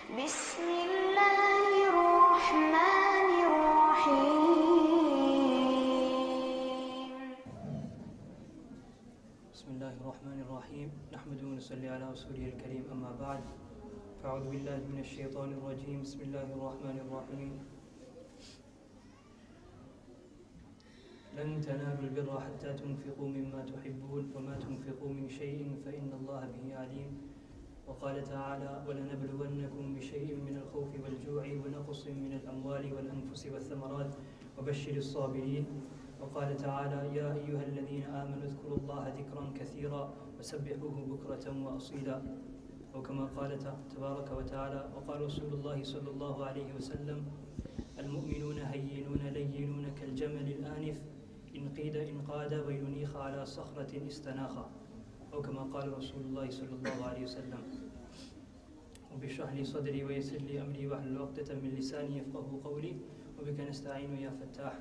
بسم الله الرحمن الرحيم. بسم الله الرحمن الرحيم. نحمده ونصلي على رسوله الكريم. أما بعد، فأعوذ بالله من الشيطان الرجيم. بسم الله الرحمن الرحيم. لن تنالوا البر حتى تنفقوا مما تحبون وما تنفقوا من شيء فإن الله به عليم. وقال تعالى: ولنبلونكم بشيء من الخوف والجوع ونقص من الأموال والأنفس والثمرات وبشر الصابرين. وقال تعالى: يا أيها الذين آمنوا اذكروا الله ذكرا كثيرا وسبحوه بكرة وأصيلا. وكما قال تبارك وتعالى: وقال رسول الله صلى الله عليه وسلم: المؤمنون هينون لينون كالجمل الآنف إن قيد انقاد وينيخ على صخرة استناخ. أو كما قال رسول الله صلى الله عليه وسلم. رب اشرح لي صدري ويسر لي أمري واحلل عقدة من لساني يفقهوا قولي وبك نستعين يا فتاح.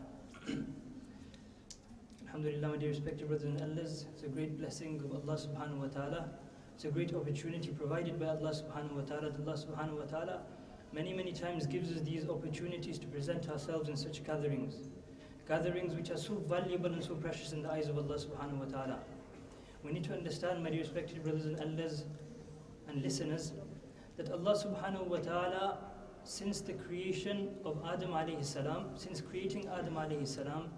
Alhamdulillah, my dear respected brothers and elders, it's a great blessing of Allah subhanahu wa ta'ala. It's a great opportunity provided by Allah subhanahu wa ta'ala. Allah subhanahu wa ta'ala many times gives us these opportunities to present ourselves in such gatherings which are so valuable and so precious in the eyes of Allah subhanahu wa ta'ala. We need to understand, my dear respected brothers and elders and listeners, that Allah subhanahu wa ta'ala, since the creation of Adam alayhi salam, since creating Adam alayhi salam,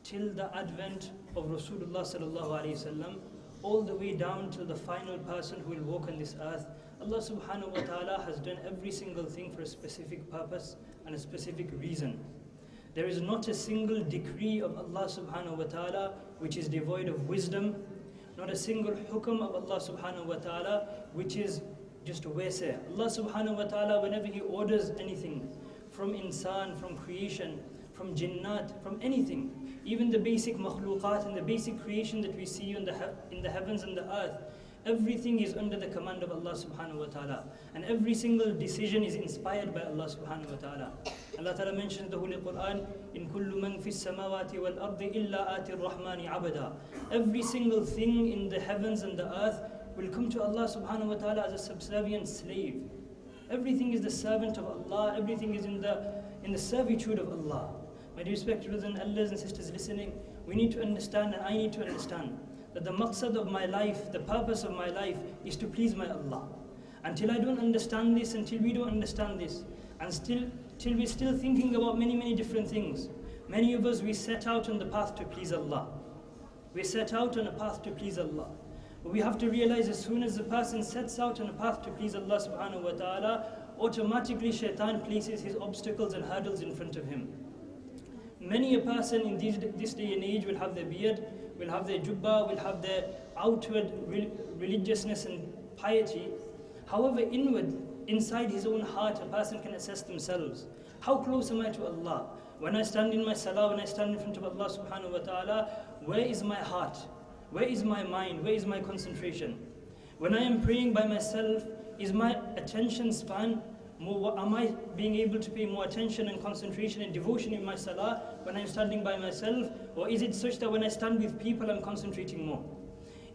till the advent of Rasulullah sallallahu alayhi wasallam, all the way down to the final person who will walk on this earth, Allah subhanahu wa ta'ala has done every single thing for a specific purpose and a specific reason. There is not a single decree of Allah subhanahu wa ta'ala which is devoid of wisdom, not a single hukm of Allah subhanahu wa ta'ala which is just a waysa. Allah subhanahu wa ta'ala, whenever He orders anything, from insan, from creation, from jinnat, from anything, even the basic makhluqat and the basic creation that we see in the heavens and the earth, everything is under the command of Allah subhanahu wa ta'ala. And every single decision is inspired by Allah subhanahu wa ta'ala. Allah ta'ala mentions in the Holy Quran, in kullu man fis samawati wal ardi illa ati ar-rahmani abada. Every single thing in the heavens and the earth will come to Allah subhanahu wa ta'ala as a subservient slave. Everything is the servant of Allah, everything is in the servitude of Allah. My dear respected brothers and elders and sisters listening, we need to understand, and I need to understand, that the maqsad of my life, the purpose of my life, is to please my Allah. Until I don't understand this, until we don't understand this, and till we're still thinking about many different things, many of us, we set out on the path to please Allah. We set out on a path to please Allah. But we have to realize, as soon as the person sets out on a path to please Allah subhanahu wa ta'ala, automatically shaitan places his obstacles and hurdles in front of him. Many a person in this day and age will have their beard, will have their jubbah, will have their outward religiousness and piety. However, inside his own heart, a person can assess themselves. How close am I to Allah? When I stand in my salah, when I stand in front of Allah subhanahu wa ta'ala, where is my heart? Where is my mind? Where is my concentration? When I am praying by myself, is my attention span more, am I being able to pay more attention and concentration and devotion in my salah when I'm standing by myself? Or is it such that when I stand with people, I'm concentrating more?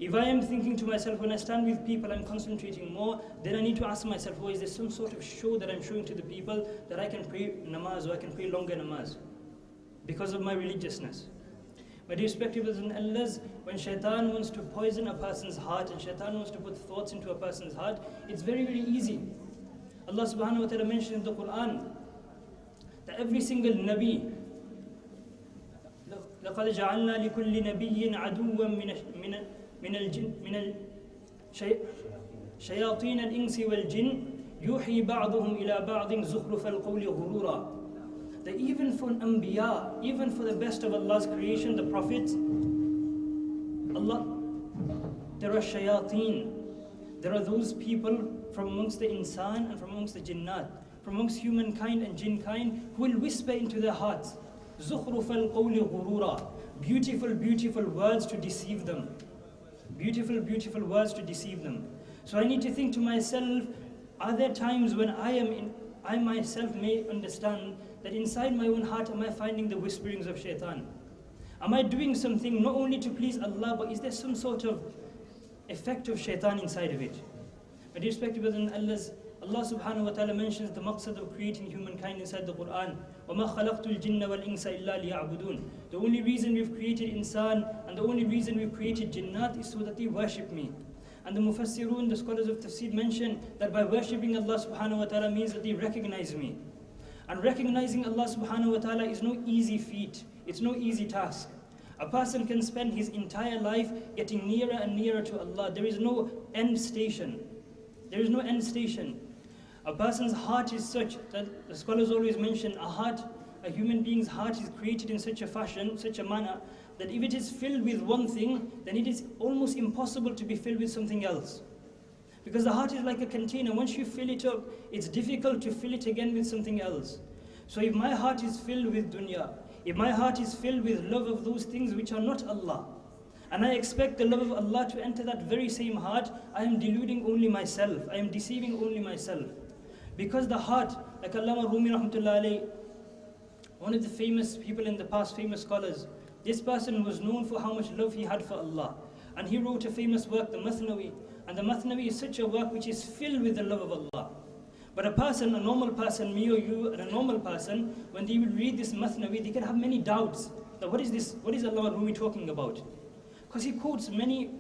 If I am thinking to myself, when I stand with people, I'm concentrating more, then I need to ask myself, oh, is there some sort of show that I'm showing to the people that I can pray namaz or I can pray longer namaz because of my religiousness? My dear respected brothers and elders, when shaitan wants to poison a person's heart and shaitan wants to put thoughts into a person's heart, it's very easy. Allah subhanahu wa ta'ala mentioned in the Quran that every single Nabi, لَقَدْ جَعَلْنَا لِكُلِّ نَبِيٍّ عَدُوًّا مِنَ الشَّيَاطِينَ الْإِنسِ وَالْجِنِّ يُوحِي بَعْضُهُمْ إِلَى بَعْضٍ زُخْرُفَ الْقَوْلِ غُرُورًا. That even for Anbiya, even for the best of Allah's creation, the prophets, there are shayateen. There are those people from amongst the insan and from amongst the jinnat, from amongst humankind and jinnkind, who will whisper into their hearts, زُخْرُفَ الْقَوْلِ غُرُورًا. Beautiful words to deceive them. Beautiful words to deceive them. So I need to think to myself, are there times when I myself may understand that inside my own heart am I finding the whisperings of shaitan? Am I doing something not only to please Allah, but is there some sort of effect of shaitan inside of it? My dear respected brothers and elders, Allah subhanahu wa ta'ala mentions the maqsad of creating humankind inside the Quran. وَمَا خَلَقْتُ الْجِنَّ وَالْإِنسَ إِلَّا لِيَعْبُدُونَ. The only reason we've created insan and the only reason we've created jinnat is so that they worship me. And the mufassirun, the scholars of tafsir, mention that by worshipping Allah subhanahu wa ta'ala means that they recognize me. And recognizing Allah subhanahu wa ta'ala is no easy feat. It's no easy task. A person can spend his entire life getting nearer and nearer to Allah. There is no end station. There is no end station. A person's heart is such that the scholars always mention a human being's heart is created in such a fashion, such a manner, that if it is filled with one thing, then it is almost impossible to be filled with something else. Because the heart is like a container. Once you fill it up, it's difficult to fill it again with something else. So if my heart is filled with dunya, if my heart is filled with love of those things which are not Allah, and I expect the love of Allah to enter that very same heart, I am deluding only myself. I am deceiving only myself. Because the heart, like Allama Rumi rahmatullah alayhi, one of the famous people in the past, famous scholars, this person was known for how much love he had for Allah. And he wrote a famous work, the Mathnawi. And the Mathnawi is such a work which is filled with the love of Allah. But a person, a normal person, me or you, and a normal person, when they will read this Mathnawi, they can have many doubts. That what is this? What is Allama Rumi talking about? Because he quotes many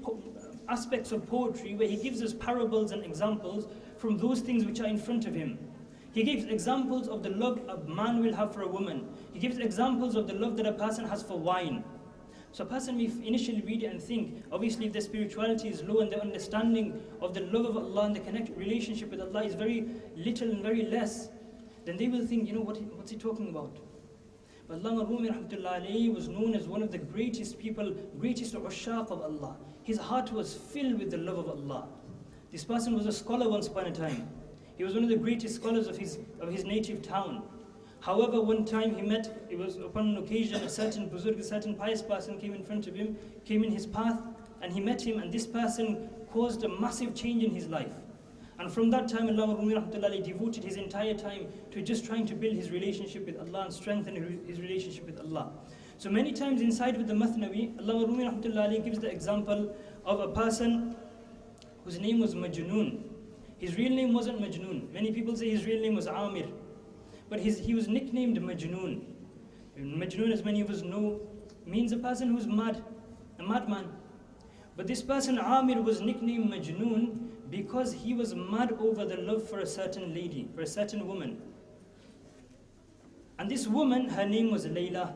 aspects of poetry where he gives us parables and examples from those things which are in front of him. He gives examples of the love a man will have for a woman. He gives examples of the love that a person has for wine. So a person may initially read it and think, obviously if their spirituality is low and their understanding of the love of Allah and the relationship with Allah is very little and very less, then they will think, what's he talking about? But Allama Rumi rahmatullah alayhi was known as one of the greatest people, greatest ushaq of Allah. His heart was filled with the love of Allah. This person was a scholar once upon a time. He was one of the greatest scholars of his native town. However, one time it was upon an occasion, a certain buzurg, a certain pious person came in front of him, came in his path, and he met him, and this person caused a massive change in his life. And from that time, Allama Rumi rahmatullah alayhi devoted his entire time to just trying to build his relationship with Allah and strengthen his relationship with Allah. So many times inside with the Mathnawi, Allama Rumi rahmatullah alayhi gives the example of a person whose name was Majnoon. His real name wasn't Majnoon. Many people say his real name was Amir. But he was nicknamed Majnoon. Majnoon, as many of us know, means a person who's mad, a madman. But this person, Amir, was nicknamed Majnoon because he was mad over the love for a certain lady, for a certain woman. And this woman, her name was Layla.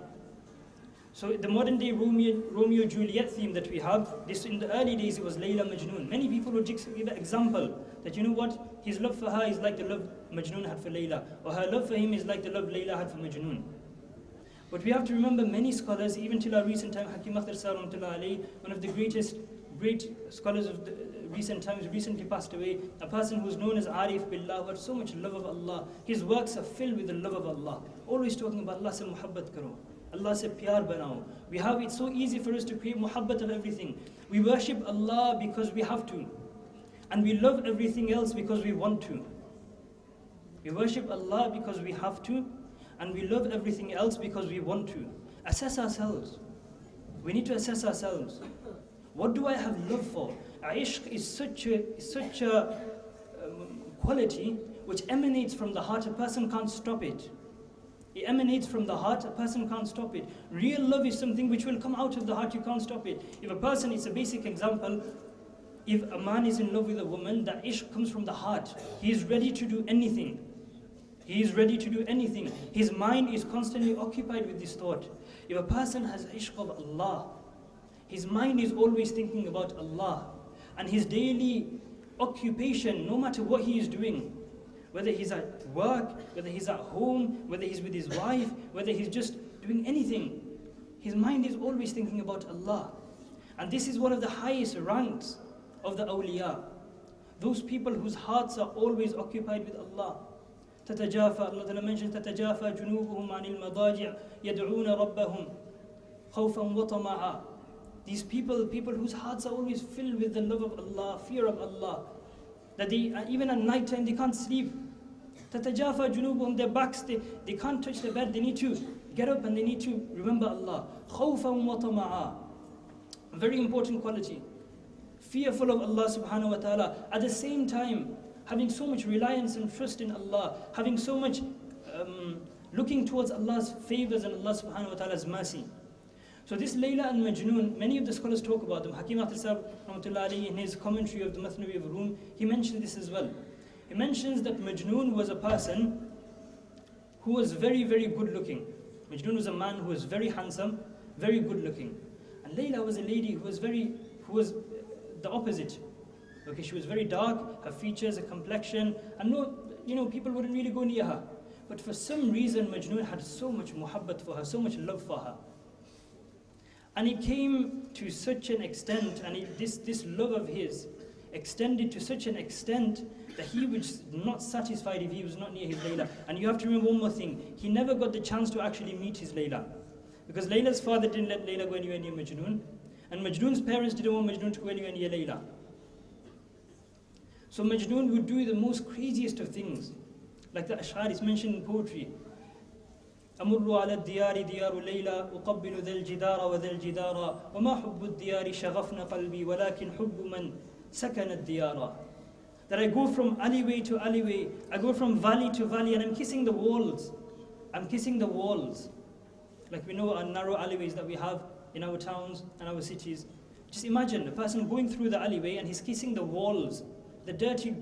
So the modern day Romeo-Juliet theme that we have, in the early days it was Layla Majnoon. Many people would give an example that his love for her is like the love Majnoon had for Layla, or her love for him is like the love Layla had for Majnoon. But we have to remember many scholars, even till our recent time, Hakim Akhtar Rahmatullah alayhi, one of the great scholars of the recent times, recently passed away, a person who is known as Arif Billah, who had so much love of Allah. His works are filled with the love of Allah, always talking about Allah se muhabbat karo. Allah se pyar banao. It's so easy for us to create muhabbat of everything. We worship Allah because we have to. And we love everything else because we want to. We worship Allah because we have to. And we love everything else because we want to. Assess ourselves. We need to assess ourselves. What do I have love for? Ishq is such a quality which emanates from the heart. A person can't stop it. It emanates from the heart, a person can't stop it. Real love is something which will come out of the heart, you can't stop it. If a person, it's a basic example, if a man is in love with a woman, that ishq comes from the heart. He is ready to do anything. He is ready to do anything. His mind is constantly occupied with this thought. If a person has ishq of Allah, his mind is always thinking about Allah. And his daily occupation, no matter what he is doing, whether he's at work, whether he's at home, whether he's with his wife, whether he's just doing anything, his mind is always thinking about Allah. And this is one of the highest ranks of the awliya. Those people whose hearts are always occupied with Allah. Allah Ta'ala mentions, تَتَجَافَى جُنُوبُهُمْ عَنِ الْمَضَاجِعِ يَدْعُونَ رَبَّهُمْ خَوْفًا وَطَمَعًا. These people whose hearts are always filled with the love of Allah, fear of Allah, that they, even at night time, they can't sleep. تَتَجَافَى جُنُوبُهُمْ, their backs, they can't touch the bed, they need to get up and they need to remember Allah. خَوْفًا وَطَمَعًا. Very important quality. Fearful of Allah subhanahu wa ta'ala. At the same time, having so much reliance and trust in Allah, having so much looking towards Allah's favors and Allah subhanahu wa ta'ala's mercy. So this Layla and Majnoon, many of the scholars talk about them. Hakim Akhtar Sahib rahmatullahi alayhi, in his commentary of the Mathnawi of Rum, he mentioned this as well. He mentions that Majnoon was a person who was very, very good looking. Majnoon was a man who was very handsome, very good looking. And Layla was a lady who was the opposite. Okay, she was very dark, her features, her complexion, and people wouldn't really go near her. But for some reason, Majnoon had so much muhabbat for her, so much love for her. And it came to such an extent, and this love of his extended to such an extent that he was not satisfied if he was not near his Layla. And you have to remember one more thing, he never got the chance to actually meet his Layla. Because Layla's father didn't let Layla go anywhere near Majnoon, and Majnoon's parents didn't want Majnoon to go anywhere near Layla. So Majnoon would do the most craziest of things. Like the Ash'ar is mentioned in poetry. أمر على الديار ديار ليلى أقبل ذا الجدار وذا الجدار وما حب الديار شغفنا قلبي ولكن حب من سكن الديار. That I go from alleyway to alleyway, I go from valley to valley, and I'm kissing the walls. I'm kissing the walls. Like we know our narrow alleyways that we have in our towns and our cities. Just imagine a person going through the alleyway and he's kissing the walls. The dirty,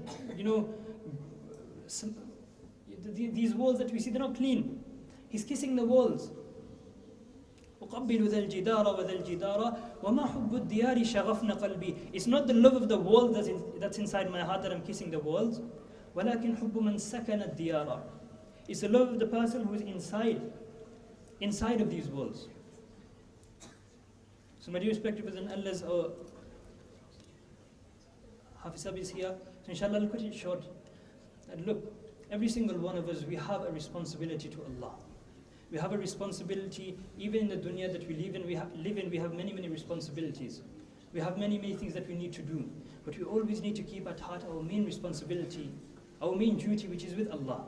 these walls that we see, they're not clean. He's kissing the walls. أقبل ذا الجدار وذا الجدار وما حب الديار شغفنا قلبي. It's not the love of the wall that's inside my heart that I'm kissing the walls. ولكن حب من سكن الديار. It's the love of the person who is inside of these walls. So my dear respected brothers and elders, Hafiz Sahib is here. So inshallah, I'll cut it short. And look, every single one of us, we have a responsibility to Allah. We have a responsibility, even in the dunya that we live in, we have many, many responsibilities. We have many, many things that we need to do. But we always need to keep at heart our main responsibility, our main duty, which is with Allah.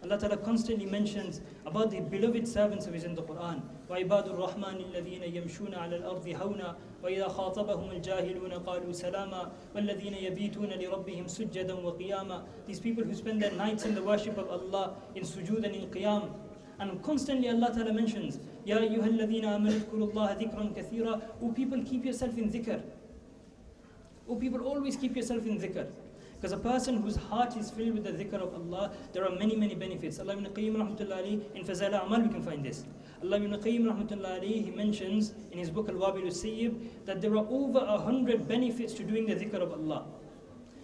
Allah Ta'ala constantly mentions about the beloved servants of His in the Quran. وَعِبَادُ الرَّحْمَنِ الَّذِينَ يَمْشُونَ عَلَى الْأَرْضِ هَوْنًا وَإِذَا خَاطَبَهُمُ الْجَاهِلُونَ قَالُوا سَلَامًا وَالَّذِينَ يَبِيتُونَ لِرَبِّهِمْ سُجَّدًا وَقِيَامًا. These people who spend their nights in the worship of Allah, in sujood and in qiyam. And constantly Allah Ta'ala mentions, يَا أَيُّهَا الَّذِينَ آمَنُوا اذْكُرُوا اللَّهَ ذِكْرًا كَثِيرًا. O people, keep yourself in dhikr. O people, always keep yourself in dhikr. Because a person whose heart is filled with the dhikr of Allah, there are many, many benefits. Allah ibn Qayyim rahmatullahi alayhi, in Fazail al-A'mal we can find this. Allah ibn Qayyim rahmatullahi alayhi, he mentions in his book Al-Wabil al-Sayyib that there are over 100 benefits to doing the dhikr of Allah.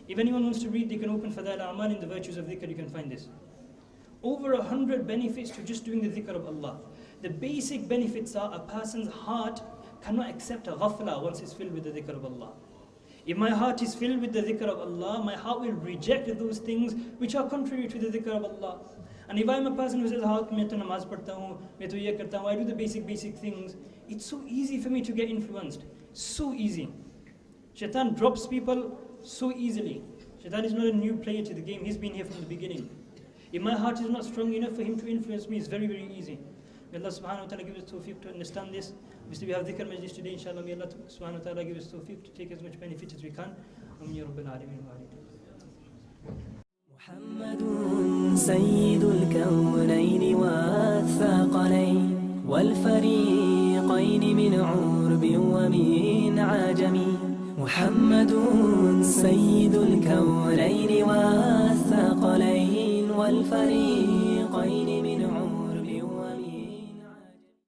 If anyone wants to read, they can open Fazail al-A'mal in the virtues of dhikr, you can find this. Over 100 benefits to just doing the dhikr of Allah. The basic benefits are a person's heart cannot accept a ghafla once it's filled with the dhikr of Allah. If my heart is filled with the dhikr of Allah, my heart will reject those things which are contrary to the dhikr of Allah. And if I'm a person who says, main to namaz padhta hu, main to ye karta hu, I do the basic things, it's so easy for me to get influenced. So easy. Shaitan drops people so easily. Shaitan is not a new player to the game, he's been here from the beginning. If my heart is not strong enough for him to influence me, it's very, very easy. May Allah subhanahu wa ta'ala give us tawfiq to understand this. Obviously we have dhikr majlis today, inshallah. May Allah subhanahu wa ta'ala give us tawfiq to take as much benefit as we can. Amin ya Rabbil Alameen wa محمد سيد الكونين والثقلين والفريقين من عرب ومن عجم. محمد سيد الكونين والثقلين والفريقين